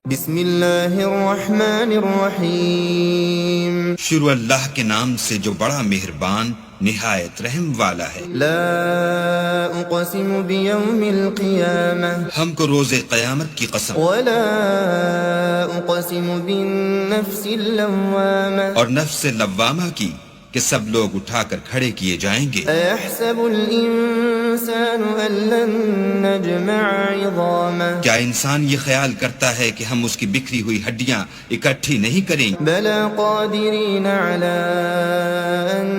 بسم اللہ الرحمن الرحیم شروع اللہ کے نام سے جو بڑا مہربان نہایت رحم والا ہے۔ لا اقسم بیوم القیامہ ہم کو روز قیامت کی قسم، ولا اقسم بالنفس اللوامہ اور نفس لوامہ کی کہ سب لوگ اٹھا کر کھڑے کیے جائیں گے۔ ایحسب الانسان ان لن نجمع عظامہ کیا انسان یہ خیال کرتا ہے کہ ہم اس کی بکھری ہوئی ہڈیاں اکٹھی نہیں کریں گے؟ بلا قادرین علی ان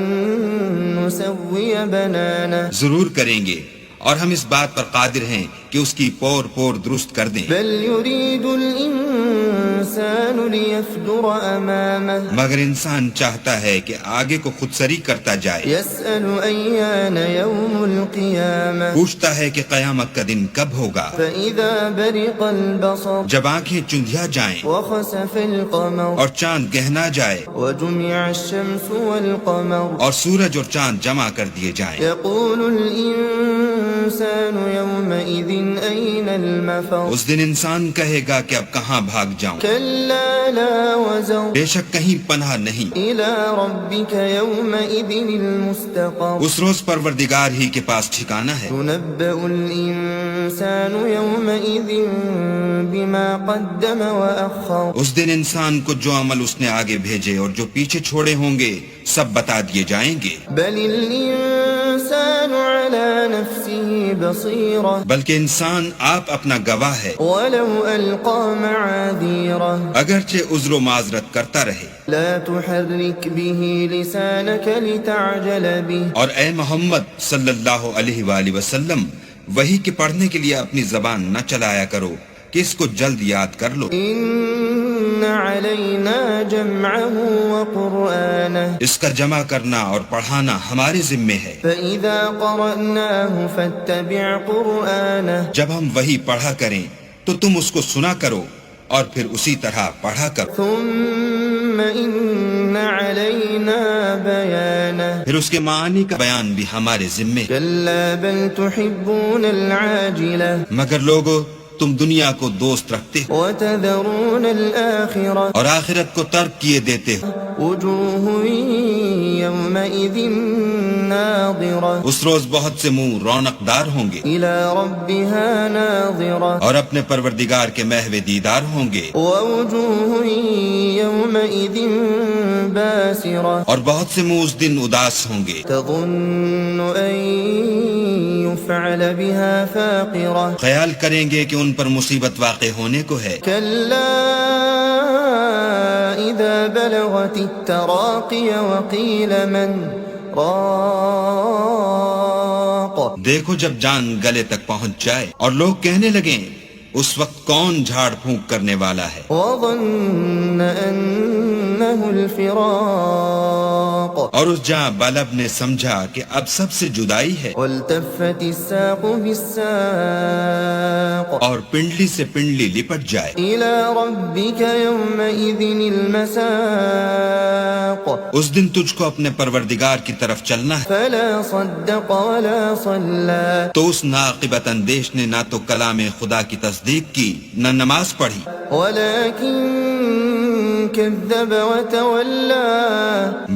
نسوی بنانہ ضرور کریں گے، اور ہم اس بات پر قادر ہیں کہ اس کی پور پور درست کر دیں۔ بل یرید الانسان لیفجر امامہ مگر انسان چاہتا ہے کہ آگے کو خود سری کرتا جائے، یسأل ایان یوم القیامہ پوچھتا ہے کہ قیامت کا دن کب ہوگا۔ فإذا برق البصر جب آنکھیں چندھیا جائیں وخسف القمر اور چاند گہنا جائے وجمع الشمس والقمر اور سورج اور چاند جمع کر دیے جائیں، يقول الإنسان يومئذ أين المفر اس دن انسان کہے گا کہ اب کہاں بھاگ جاؤں، كلا لا وزر بے شک کہیں پناہ نہیں۔ إلى ربك يومئذ المستقر اس روز پروردگار ہی کے پاس ٹھکانہ ہے۔ ينبأ الإنسان يومئذ بما قدم وأخر اس دن انسان کو جو عمل اس نے آگے بھیجے اور جو پیچھے چھوڑے ہوں گے سب بتا دیے جائیں گے۔ بل الإنسان على نفسه بصيرة بلکہ انسان آپ اپنا گواہ ہے، ولو ألقى معاذيره اگرچہ عذر و معذرت کرتا رہے۔ لا تحرك به لسانك لتعجل به اور اے محمد صلی اللہ علیہ وآلہ وسلم، وہی کے پڑھنے کے لیے اپنی زبان نہ چلایا کرو کہ اس کو جلد یاد کر لو۔ إن علينا جمعه وقرآنه اس کا جمع کرنا اور پڑھانا ہمارے ذمے ہے۔ فإذا قرأناه فاتبع قرآنه جب ہم وہی پڑھا کریں تو تم اس کو سنا کرو اور پھر اسی طرح پڑھا کرو، ثم إن علينا بيانه پھر اس کے معنی کا بیان بھی ہمارے ذمے ہے۔ كلا بل تحبون العاجلة مگر لوگو تم دنیا کو دوست رکھتے ہو وتذرون الآخرة اور آخرت کو ترک کیے دیتے ہو۔ وجوه يومئذ ناظرة اس روز بہت سے منہ رونق دار ہوں گے إلى ربها ناظرة اور اپنے پروردگار کے محو دیدار ہوں گے، ووجوه يومئذ باسرة اور بہت سے منہ اس دن اداس ہوں گے، تظن أن يفعل بها فاقرة خیال کریں گے کہ ان پر مصیبت واقع ہونے کو ہے۔ كلا إذا بلغت التراقي وقيل من راق دیکھو جب جان گلے تک پہنچ جائے اور لوگ کہنے لگیں اس وقت کون جھاڑ پھونک کرنے والا ہے، وظن أنه الفراق اور اس جاں بلب نے سمجھا کہ اب سب سے جدائی ہے، والتفت الساق بالساق اور پنڈلی سے پنڈلی لپٹ جائے۔ إلى ربك يومئذ المساق اس دن تجھ کو اپنے پروردگار کی طرف چلنا ہے۔ فلا صدق ولا صلى تو اس ناقبت اندیش نے نہ تو کلام خدا کی تصدیق کی نہ نماز پڑھی، ولكن كذب وتولى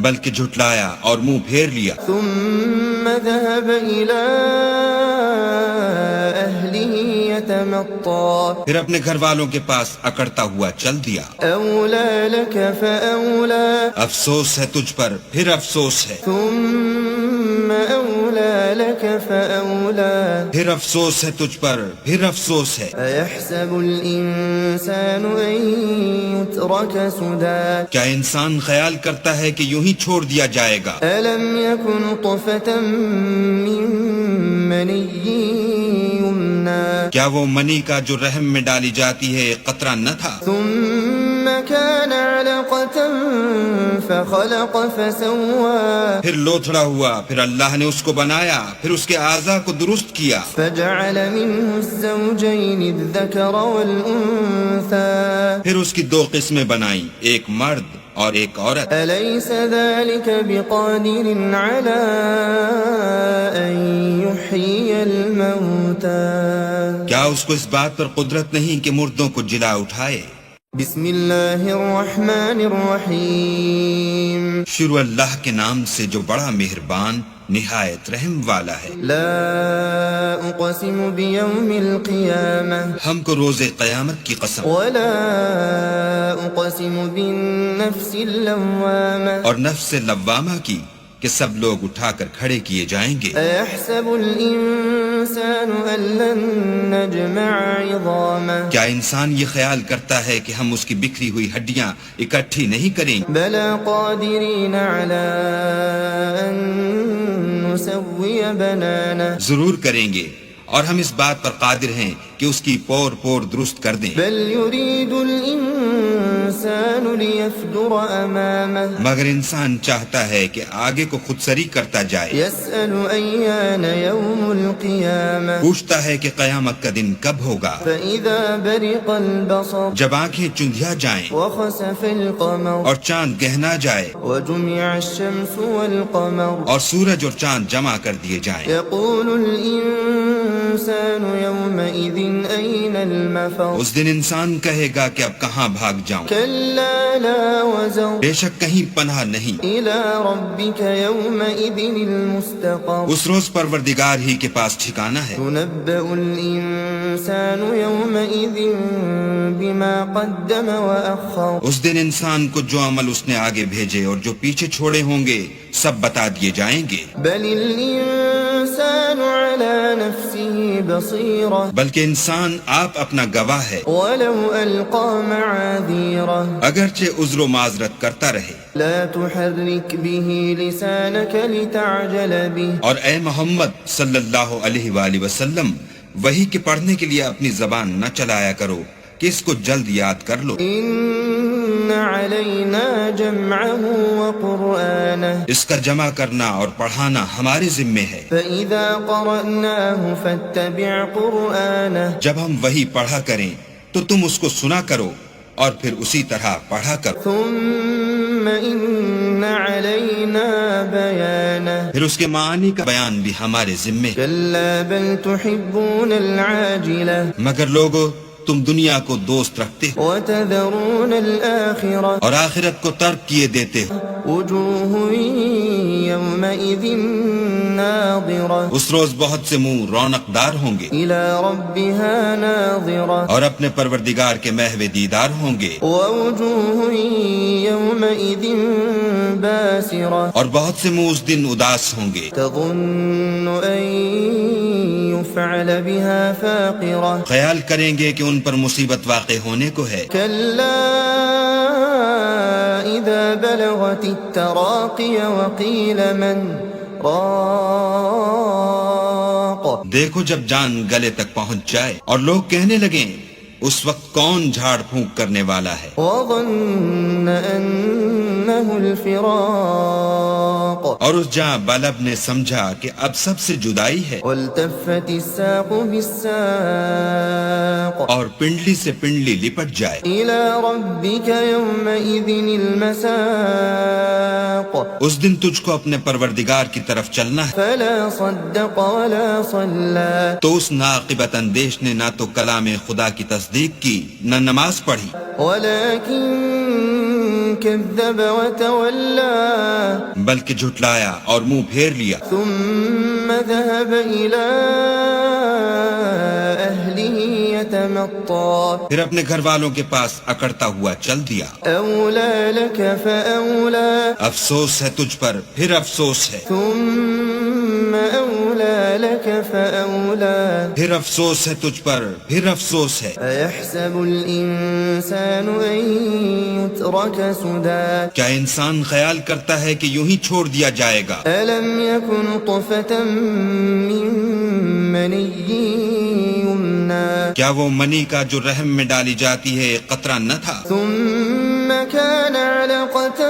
بلکہ جھٹلایا اور منہ پھیر لیا، ثم ذهب إلى أهله يتمطى پھر اپنے گھر والوں کے پاس اکڑتا ہوا چل دیا۔ أولى لك فأولى افسوس ہے تجھ پر پھر افسوس ہے، ثم أولى لك فأولى پھر افسوس ہے تجھ پر پھر افسوس ہے۔ أيحسب الإنسان أن يترك سدى کیا انسان خیال کرتا ہے کہ یوں ہی چھوڑ دیا جائے گا؟ ألم يكن نطفة من مني يمنى کیا وہ منی کا جو رحم میں ڈالی جاتی ہے ایک قطرہ نہ تھا؟ ثم كان علقة فخلق فسوى پھر لوتھڑا ہوا، پھر اللہ نے اس کو بنایا، پھر اس کے اعضاء کو درست کیا، فجعل منه الزوجين الذكر والأنثى پھر اس کی دو قسمیں بنائیں، ایک مرد اور ایک عورت۔ أليس ذلك بقادر على أن يحيي الموتى کیا اس کو اس بات پر قدرت نہیں کہ مردوں کو جلا اٹھائے؟ بسم اللہ الرحمن الرحیم شروع اللہ کے نام سے جو بڑا مہربان نہایت رحم والا ہے۔ لا اقسم بیوم القیامہ ہم کو روز قیامت کی قسم ولا اقسم بالنفس اللوامہ اور نفس لوامہ کی کہ سب لوگ اٹھا کر کھڑے کیے جائیں گے۔ ایحسب الانسان ان لن نجمع عظامہ کیا انسان یہ خیال کرتا ہے کہ ہم اس کی بکھری ہوئی ہڈیاں اکٹھی نہیں کریں گے؟ بلا قادرین علی ان نسوی بنانہ ضرور کریں گے، اور ہم اس بات پر قادر ہیں کہ اس کی پور پور درست کر دیں۔ بل یرید الانسان لیفجر امامہ مگر انسان چاہتا ہے کہ آگے کو خود سری کرتا جائے، یسأل ایان یوم القیامہ پوچھتا ہے کہ قیامت کا دن کب ہوگا۔ فإذا برق البصر جب آنکھیں چندھیا جائیں وخسف القمر اور چاند گہنا جائے وجمع الشمس والقمر اور سورج اور چاند جمع کر دیے جائیں، يقول الإنسان يومئذ أين المفر اس دن انسان کہے گا کہ اب کہاں بھاگ جاؤں، كلا لا وزر بے شک کہیں پناہ نہیں۔ إلى ربك يومئذ المستقر اس روز پروردگار ہی کے پاس ٹھکانہ ہے۔ ينبأ الإنسان يومئذ بما قدم وأخر اس دن انسان کو جو عمل اس نے آگے بھیجے اور جو پیچھے چھوڑے ہوں گے سب بتا دیے جائیں گے۔ بل الإنسان على نفسه بصيرة بلکہ انسان آپ اپنا گواہ ہے، ولو ألقى معاذيره اگرچہ عذر و معذرت کرتا رہے۔ لا تحرك به لسانك لتعجل به اور اے محمد صلی اللہ علیہ وآلہ وسلم، وحی کے پڑھنے کے لیے اپنی زبان نہ چلایا کرو کہ اس کو جلد یاد کر لو۔ إن علينا جمعه وقرآنه اس کا جمع کرنا اور پڑھانا ہمارے ذمے ہے۔ فإذا قرأناه فاتبع قرآنه جب ہم وحی پڑھا کریں تو تم اس کو سنا کرو اور پھر اسی طرح پڑھا کرو، ثم إن علينا بيانه پھر اس کے معنی کا بیان بھی ہمارے ذمے ہے۔ كلا بل تحبون العاجلة مگر لوگو تم دنیا کو دوست رکھتے ہو وتذرون الآخرة اور آخرت کو ترک کیے دیتے ہو۔ وجوه يومئذ ناظرة اس روز بہت سے منہ رونق دار ہوں گے إلى ربها ناظرة اور اپنے پروردگار کے محو دیدار ہوں گے، ووجوه يومئذ باسرة اور بہت سے منہ اس دن اداس ہوں گے، تظن أن يفعل بها فاقرة خیال کریں گے کہ ان پر مصیبت واقع ہونے کو ہے۔ كلا إذا بلغت التراقي وقيل من راق دیکھو جب جان گلے تک پہنچ جائے اور لوگ کہنے لگیں اس وقت کون جھاڑ پھونک کرنے والا ہے، وظن أنه الفراق اور اس جاں بلب نے سمجھا کہ اب سب سے جدائی ہے، والتفت الساق بالساق اور پنڈلی سے پنڈلی لپٹ جائے۔ إلى ربك يومئذ المساق اس دن تجھ کو اپنے پروردگار کی طرف چلنا ہے۔ فلا صدق ولا صلى تو اس ناقبت اندیش نے نہ تو کلام خدا کی تصدیق کی نہ نماز پڑھی، ولكن كذب وتولى بلکہ جھٹلایا اور منہ پھیر لیا، ثم ذهب إلى أهله يتمطى پھر اپنے گھر والوں کے پاس اکڑتا ہوا چل دیا۔ أولى لك فأولى افسوس ہے تجھ پر، پھر افسوس ہے، ثم أولى لك فأولى پھر افسوس ہے تجھ پر، پھر افسوس ہے۔ أيحسب الإنسان أن يترك سدى کیا انسان خیال کرتا ہے کہ یوں ہی چھوڑ دیا جائے گا؟ ألم يكن طفة من مني يمنى کیا وہ منی کا جو رحم میں ڈالی جاتی ہے ایک قطرہ نہ تھا؟ ثم كان علقة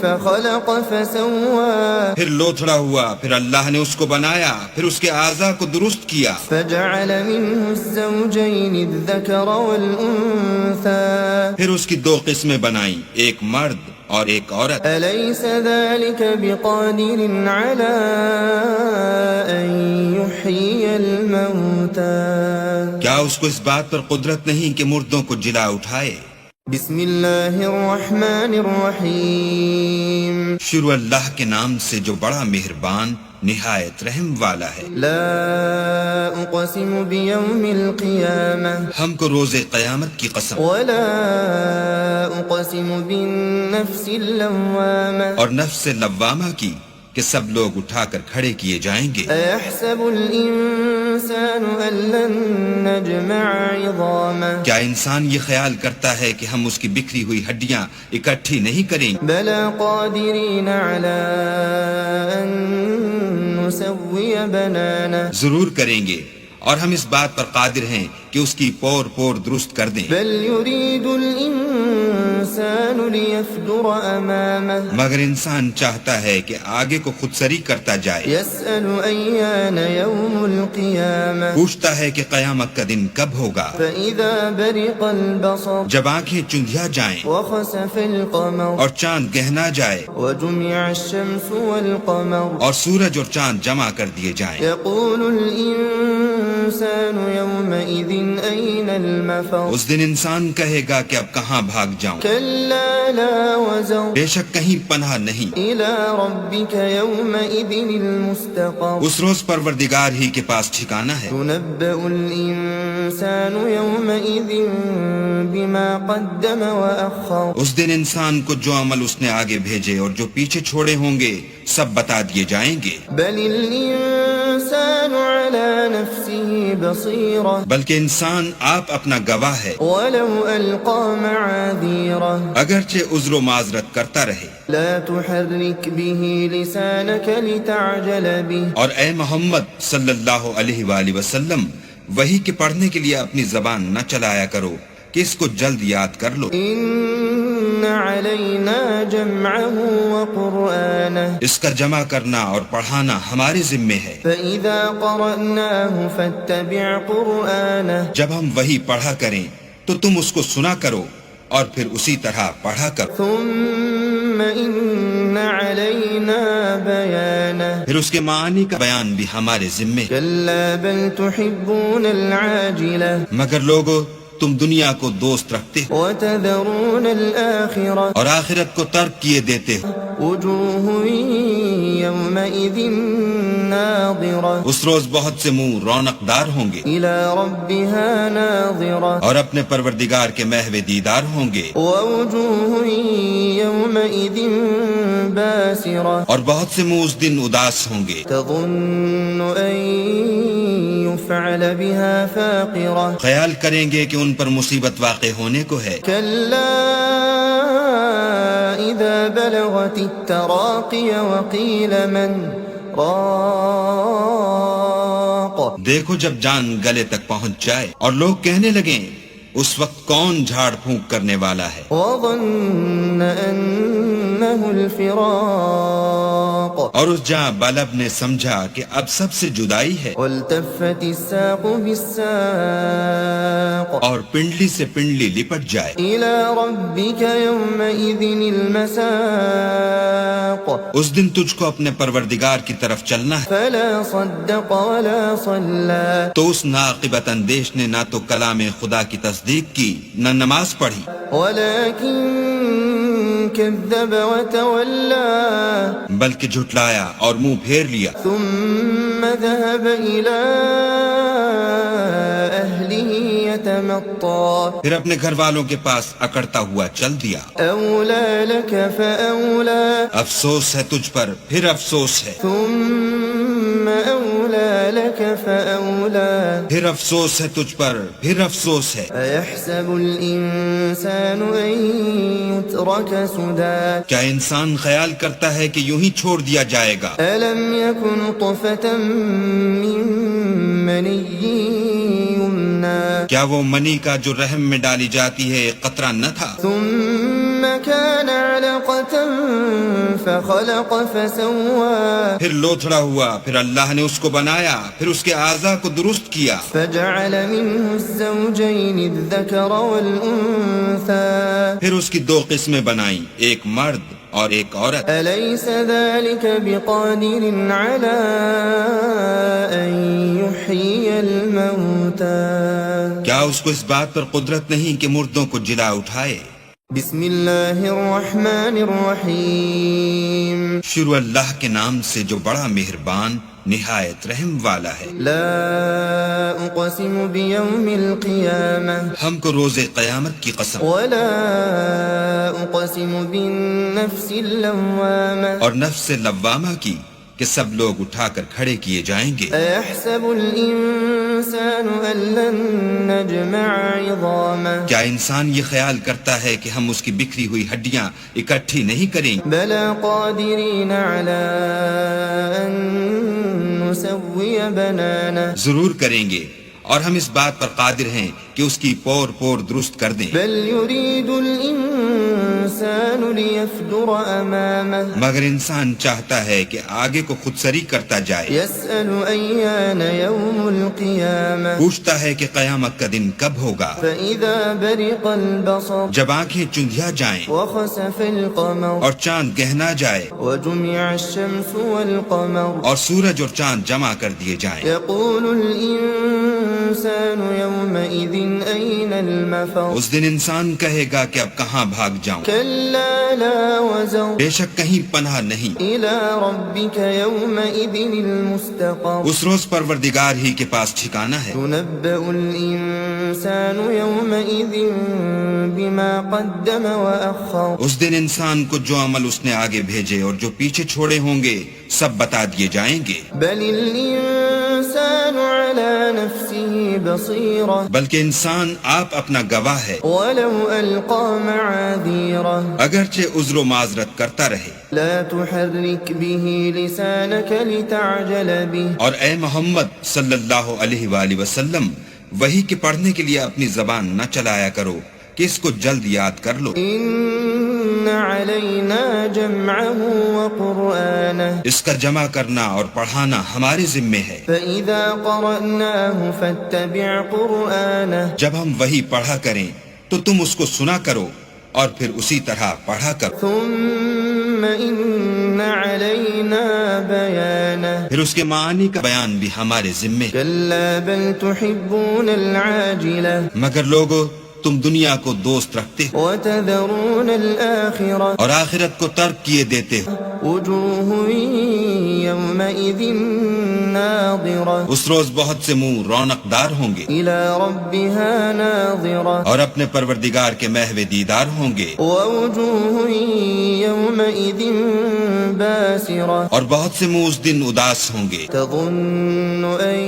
فخلق فسوى پھر لوتھڑا ہوا، پھر اللہ نے اس کو بنایا، پھر اس کے اعضاء کو درست کیا، فجعل منه الزوجين الذكر والأنثى پھر اس کی دو قسمیں بنائیں، ایک مرد اور ایک عورت۔ أليس ذلك بقادر على أن يحيي الموتى کیا اس کو اس بات پر قدرت نہیں کہ مردوں کو جلا اٹھائے؟ بسم اللہ الرحمن الرحیم شروع اللہ کے نام سے جو بڑا مہربان نہایت رحم والا ہے۔ لا اقسم بیوم القیامہ ہم کو روز قیامت کی قسم، ولا اقسم بالنفس اللوامہ اور نفس لوامہ کی کہ سب لوگ اٹھا کر کھڑے کیے جائیں گے۔ ایحسب الانسان ان لن نجمع عظامہ کیا انسان یہ خیال کرتا ہے کہ ہم اس کی بکھری ہوئی ہڈیاں اکٹھی نہیں کریں گے؟ بلا قادرین علی ان نسوی بنانہ ضرور کریں گے، اور ہم اس بات پر قادر ہیں کہ اس کی پور پور درست کر دیں۔ بل یرید الانسان لیفجر امامہ مگر انسان چاہتا ہے کہ آگے کو خود سری کرتا جائے، یسأل ایان یوم القیامہ پوچھتا ہے کہ قیامت کا دن کب ہوگا۔ فإذا برق البصر جب آنکھیں چندھیا جائیں وخسف القمر اور چاند گہنا جائے وجمع الشمس والقمر اور سورج اور چاند جمع کر دیے جائیں، یقول الانسان یومئذ این المفر اس دن انسان کہے گا کہ اب کہاں بھاگ جاؤں، کلا لا وزر بے شک کہیں پناہ نہیں۔ الى ربک یومئذ المستقر اس روز پروردگار ہی کے پاس ٹھکانہ ہے۔ ينبأ الإنسان يومئذ بما قدم وأخر اس دن انسان کو جو عمل اس نے آگے بھیجے اور جو پیچھے چھوڑے ہوں گے سب بتا دیے جائیں گے۔ بل الإنسان على نفسه بصيرة بلکہ انسان آپ اپنا گواہ ہے، ولو ألقى معاذيره اگرچہ عذر و معذرت کرتا رہے۔ لا تحرك به لسانك لتعجل به اور اے محمد صلی اللہ علیہ وآلہ وسلم، وحی کے پڑھنے کے لیے اپنی زبان نہ چلایا کرو کہ اس کو جلد یاد کر لو۔ إن علينا جمعه وقرآنه اس کا جمع کرنا اور پڑھانا ہمارے ذمے ہے۔ فإذا قرأناه فاتبع قرآنه جب ہم وحی پڑھا کریں تو تم اس کو سنا کرو اور پھر اسی طرح پڑھا کرو، ثم إن علينا بيانه پھر اس کے معنی کا بیان بھی ہمارے ذمے ہے۔ كلا بل تحبون العاجلة مگر لوگو تم دنیا کو دوست رکھتے ہو وتذرون الآخرة اور آخرت کو ترک کیے دیتے ہو۔ وجوه يومئذ ناظرة اس روز بہت سے منہ رونق دار ہوں گے إلى ربها ناظرة اور اپنے پروردگار کے محو دیدار ہوں گے، ووجوه يومئذ باسرة اور بہت سے منہ اس دن اداس ہوں گے، تظن أن يفعل بها فاقرة خیال کریں گے کہ ان پر مصیبت واقع ہونے کو ہے۔ كلا إذا بلغت التراقي وقيل من راق دیکھو جب جان گلے تک پہنچ جائے اور لوگ کہنے لگیں اس وقت کون جھاڑ پھونک کرنے والا ہے، وظن أنه الفراق اور اس جاں بلب نے سمجھا کہ اب سب سے جدائی ہے، والتفت الساق بالساق اور پنڈلی سے پنڈلی لپٹ جائے۔ إلى ربك يومئذ المساق اس دن تجھ کو اپنے پروردگار کی طرف چلنا ہے، فلا صدق ولا صلى تو اس ناقبت اندیش نے نہ تو کلام خدا کی تصدیق کی نہ نماز پڑھی، ولكن كذب وتولى بلکہ جھٹلایا اور منہ پھیر لیا، ثم ذهب إلى أهله يتمطى پھر اپنے گھر والوں کے پاس اکڑتا ہوا چل دیا۔ أولى لك فأولى افسوس ہے تجھ پر، پھر افسوس ہے، ثم أولى لك فأولى پھر افسوس ہے تجھ پر، پھر افسوس ہے۔ أيحسب الإنسان أن يترك سدى کیا انسان خیال کرتا ہے کہ یوں ہی چھوڑ دیا جائے گا؟ ألم يكن نطفة من مني يمنى کیا وہ منی کا جو رحم میں ڈالی جاتی ہے ایک قطرہ نہ تھا؟ ثم كان علقة فخلق فسوى پھر لوتھڑا ہوا، پھر اللہ نے اس کو بنایا، پھر اس کے اعضاء کو درست کیا، فجعل منه الزوجين الذكر والأنثى پھر اس کی دو قسمیں بنائیں، ایک مرد اور ایک عورت۔ أليس ذلك بقادر على أن يحيي الموتى کیا اس کو اس بات پر قدرت نہیں کہ مردوں کو جلا اٹھائے؟ بسم اللہ الرحمن الرحیم شروع اللہ کے نام سے جو بڑا مہربان نہایت رحم والا ہے۔ لا اقسم بیوم القیامہ ہم کو روز قیامت کی قسم، ولا اقسم بالنفس اللوامہ اور نفس لوامہ کی کہ سب لوگ اٹھا کر کھڑے کیے جائیں گے۔ ایحسب الانسان ان لن نجمع عظامہ کیا انسان یہ خیال کرتا ہے کہ ہم اس کی بکھری ہوئی ہڈیاں اکٹھی نہیں کریں گے؟ بلا قادرین علی ان نسوی بنانہ ضرور کریں گے، اور ہم اس بات پر قادر ہیں کہ اس کی پور پور درست کر دیں۔ بل یرید الانسان لیفجر امامہ مگر انسان چاہتا ہے کہ آگے کو خود سری کرتا جائے، یسأل ایان یوم القیامہ پوچھتا ہے کہ قیامت کا دن کب ہوگا۔ فإذا برق البصر جب آنکھیں چندھیا جائیں وخسف القمر اور چاند گہنا جائے وجمع الشمس والقمر اور سورج اور چاند جمع کر دیے جائیں، یقول الانسان یومئذ این المفر اس دن انسان کہے گا کہ اب کہاں بھاگ جاؤں، کلا لا وزر بے شک کہیں پناہ نہیں۔ الى ربک یومئذ المستقر اس روز پروردگار ہی کے پاس ٹھکانہ ہے۔ ينبأ الإنسان يومئذ بما قدم وأخر اس دن انسان کو جو عمل اس نے آگے بھیجے اور جو پیچھے چھوڑے ہوں گے سب بتا دیے جائیں گے۔ بل الإنسان على نفسه بصيرة بلکہ انسان آپ اپنا گواہ ہے، ولو ألقى معاذيره اگرچہ عذر و معذرت کرتا رہے۔ لا تحرك به لسانك لتعجل به اور اے محمد صلی اللہ علیہ وآلہ وسلم، وحی کے پڑھنے کے لیے اپنی زبان نہ چلایا کرو کہ اس کو جلد یاد کر لو۔ إن علينا جمعه وقرآنه اس کا جمع کرنا اور پڑھانا ہمارے ذمے ہے۔ فإذا قرأناه فاتبع قرآنه جب ہم وحی پڑھا کریں تو تم اس کو سنا کرو اور پھر اسی طرح پڑھا کرو، ثم إن علينا بيانه پھر اس کے معنی کا بیان بھی ہمارے ذمے ہے۔ كلا بل تحبون العاجلة مگر لوگو تم دنیا کو دوست رکھتے ہو وتذرون الآخرة اور آخرت کو ترک کیے دیتے ہو۔ وجوه يومئذ ناظرة اس روز بہت سے منہ رونق دار ہوں گے إلى ربها ناظرة اور اپنے پروردگار کے محو دیدار ہوں گے، ووجوه يومئذ باسرة اور بہت سے منہ اس دن اداس ہوں گے، تظن أن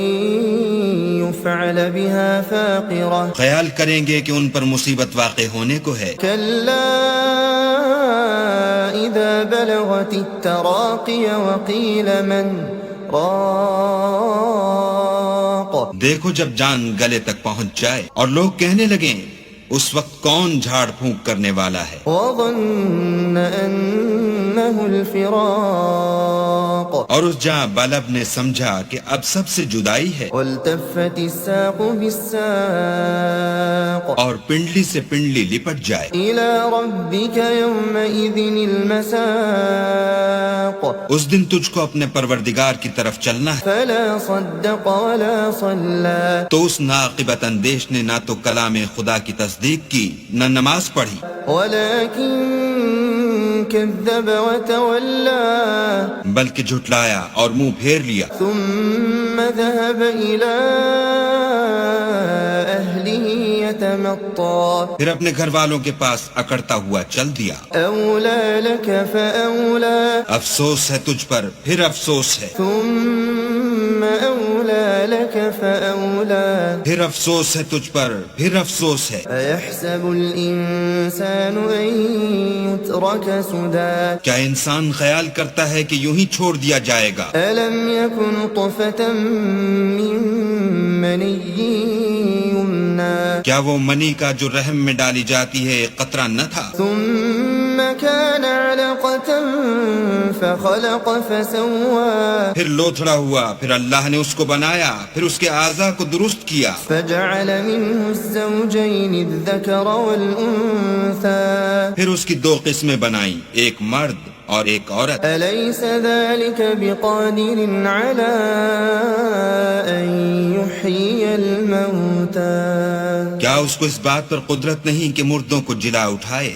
يفعل بها فاقرة خیال کریں گے کہ ان پر مصیبت واقع ہونے کو ہے۔ كلا إذا بلغت التراقي وقيل من راق دیکھو جب جان گلے تک پہنچ جائے اور لوگ کہنے لگیں اس وقت کون جھاڑ پھونک کرنے والا ہے، وظن أنه الفراق اور اس جاں بلب نے سمجھا کہ اب سب سے جدائی ہے، والتفت الساق بالساق اور پنڈلی سے پنڈلی لپٹ جائے۔ إلى ربك يومئذ المساق اس دن تجھ کو اپنے پروردگار کی طرف چلنا ہے۔ فلا صدق ولا صلى تو اس ناقبت اندیش نے نہ تو کلام خدا کی تصدیق کی نہ نماز پڑھی، ولكن كذب وتولى بلکہ جھٹلایا اور منہ پھیر لیا، ثم ذهب إلى أهله يتمطى پھر اپنے گھر والوں کے پاس اکڑتا ہوا چل دیا۔ أولى لك فأولى افسوس ہے تجھ پر، پھر افسوس ہے، ثم أولى لك فأولى پھر افسوس ہے تجھ پر، پھر افسوس ہے۔ أيحسب الإنسان أن يترك سدى کیا انسان خیال کرتا ہے کہ یوں ہی چھوڑ دیا جائے گا؟ ألم يكن نطفة من مني يمنى کیا وہ منی کا جو رحم میں ڈالی جاتی ہے ایک قطرہ نہ تھا؟ ثم كان علقة فخلق فسوى پھر لوتھڑا ہوا، پھر اللہ نے اس کو بنایا، پھر اس کے اعضاء کو درست کیا، فجعل منه الزوجين الذكر والأنثى پھر اس کی دو قسمیں بنائیں، ایک مرد اور ایک عورت۔ أليس ذلك بقادر على أن يحيي الموتى کیا اس کو اس بات پر قدرت نہیں کہ مردوں کو جلا اٹھائے؟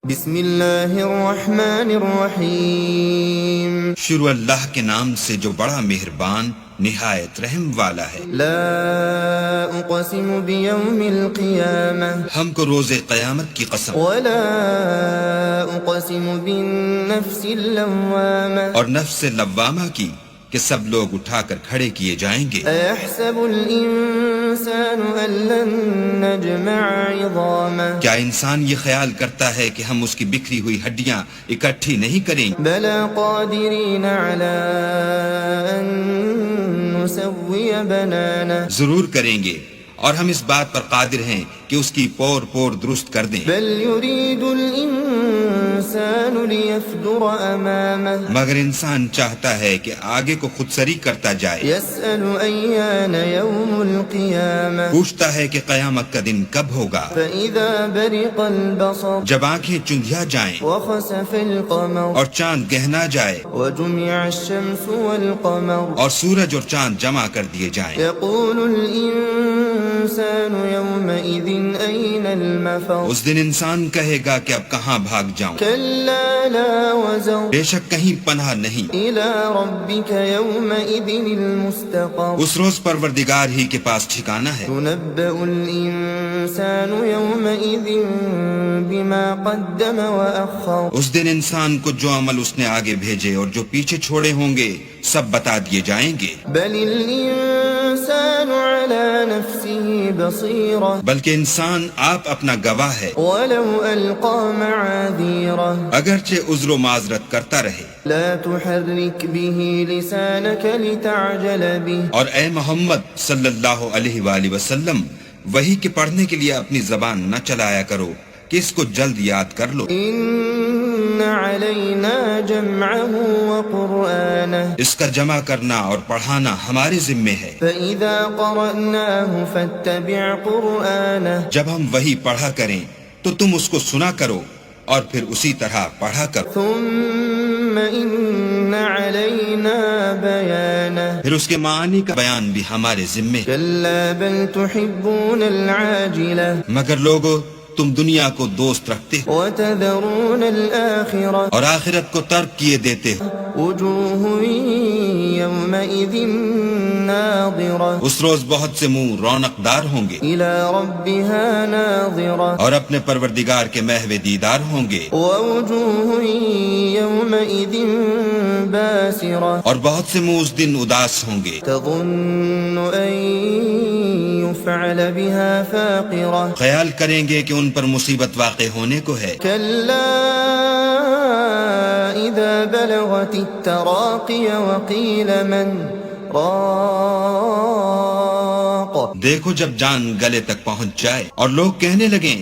بسم اللہ الرحمن الرحیم شروع اللہ کے نام سے جو بڑا مہربان نہایت رحم والا ہے۔ لا اقسم بیوم القیامہ ہم کو روز قیامت کی قسم، ولا اقسم بالنفس اللوامہ اور نفس لوامہ کی کہ سب لوگ اٹھا کر کھڑے کیے جائیں گے۔ ایحسب الانسان ان لن نجمع عظامہ کیا انسان یہ خیال کرتا ہے کہ ہم اس کی بکھری ہوئی ہڈیاں اکٹھی نہیں کریں گے؟ بلا قادرین علی ان نسوی بنانہ ضرور کریں گے، اور ہم اس بات پر قادر ہیں کہ اس کی پور پور درست کر دیں۔ بل یرید الانسان لیفجر امامہ مگر انسان چاہتا ہے کہ آگے کو خود سری کرتا جائے، یسأل ایان یوم القیامہ پوچھتا ہے کہ قیامت کا دن کب ہوگا۔ فإذا برق البصر جب آنکھیں چندھیا جائیں وخسف القمر اور چاند گہنا جائے وجمع الشمس والقمر اور سورج اور چاند جمع کر دیے جائیں، يقول الانسان يومئذ أين المفر اس دن انسان کہے گا کہ اب کہاں بھاگ جاؤں، كلا لا وزر بے شک کہیں پناہ نہیں۔ إلى ربك يومئذ المستقر اس روز پروردگار ہی کے پاس ٹھکانہ ہے۔ ينبأ الإنسان يومئذ بما قدم وأخر اس دن انسان کو جو عمل اس نے آگے بھیجے اور جو پیچھے چھوڑے ہوں گے سب بتا دیے جائیں گے۔ بل الإنسان على نفسه بصيرة بلکہ انسان آپ اپنا گواہ ہے، ولو ألقى معاذيره اگرچہ عذر و معذرت کرتا رہے۔ لا تحرك به لسانك لتعجل به اور اے محمد صلی اللہ علیہ وآلہ وسلم، وحی کے پڑھنے کے لیے اپنی زبان نہ چلایا کرو کہ اس کو جلد یاد کر لو۔ إن علينا جمعه وقرآنه اس کا جمع کرنا اور پڑھانا ہمارے ذمے ہے۔ فإذا قرأناه فاتبع قرآنه جب ہم وحی پڑھا کریں تو تم اس کو سنا کرو اور پھر اسی طرح پڑھا کرو، ثم إن علينا بيانه پھر اس کے معنی کا بیان بھی ہمارے ذمے ہے۔ كلا بل تحبون العاجلة مگر لوگو تم دنیا کو دوست رکھتے ہو وتذرون الآخرة اور آخرت کو ترک کیے دیتے ہو۔ وجوه يومئذ ناظرة اس روز بہت سے منہ رونق دار ہوں گے إلى ربها ناظرة اور اپنے پروردگار کے محو دیدار ہوں گے، ووجوه يومئذ باسرة اور بہت سے منہ اس دن اداس ہوں گے، تظن أن يفعل بها فاقرة خیال کریں گے کہ ان پر مصیبت واقع ہونے کو ہے۔ كلا إذا بلغت التراقي وقيل من راق دیکھو جب جان گلے تک پہنچ جائے اور لوگ کہنے لگیں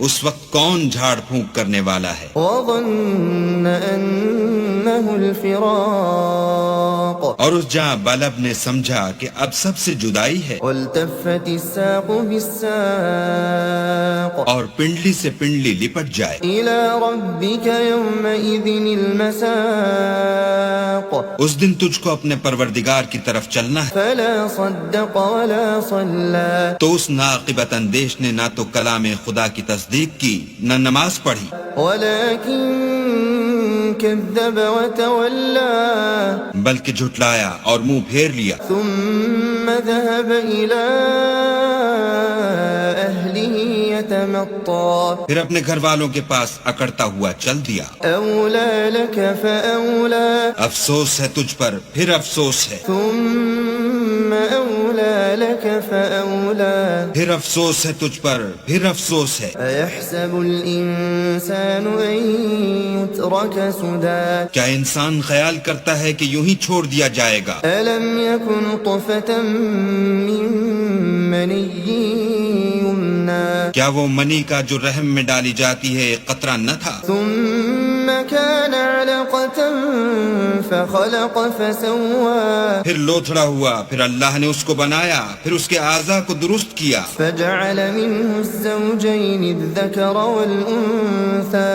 اس وقت کون جھاڑ پھونک کرنے والا ہے، وظن أنه الفراق اور اس جاں بلب نے سمجھا کہ اب سب سے جدائی ہے، والتفت الساق بالساق اور پنڈلی سے پنڈلی لپٹ جائے۔ إلى ربك يومئذ المساق اس دن تجھ کو اپنے پروردگار کی طرف چلنا ہے۔ فلا صدق ولا صلى تو اس ناقبت اندیش نے نہ تو کلام خدا کی تصدیق کی نہ نماز پڑھی، ولكن كذب وتولى بلکہ جھٹلایا اور منہ پھیر لیا، ثم ذهب إلى أهله يتمطى پھر اپنے گھر والوں کے پاس اکڑتا ہوا چل دیا۔ أولى لك فأولى افسوس ہے تجھ پر، پھر افسوس ہے، ثم أولى لك فأولى پھر افسوس ہے تجھ پر، پھر افسوس ہے۔ أيحسب الإنسان أن يترك سدى کیا انسان خیال کرتا ہے کہ یوں ہی چھوڑ دیا جائے گا؟ ألم يكن طفة من مني يمنى کیا وہ منی کا جو رحم میں ڈالی جاتی ہے ایک قطرہ نہ تھا؟ ثم كان علقة فخلق فسوى پھر لوتھڑا ہوا، پھر اللہ نے اس کو بنایا، پھر اس کے اعضاء کو درست کیا، فجعل منه الزوجين الذكر والأنثى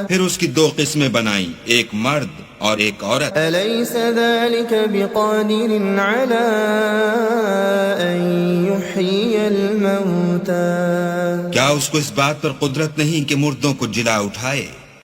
پھر اس کی دو قسمیں بنائیں، ایک مرد اور ایک عورت۔ أليس ذلك بقادر على أن يحيي الموتى کیا اس کو اس بات پر قدرت نہیں کہ مردوں کو جلا اٹھائے؟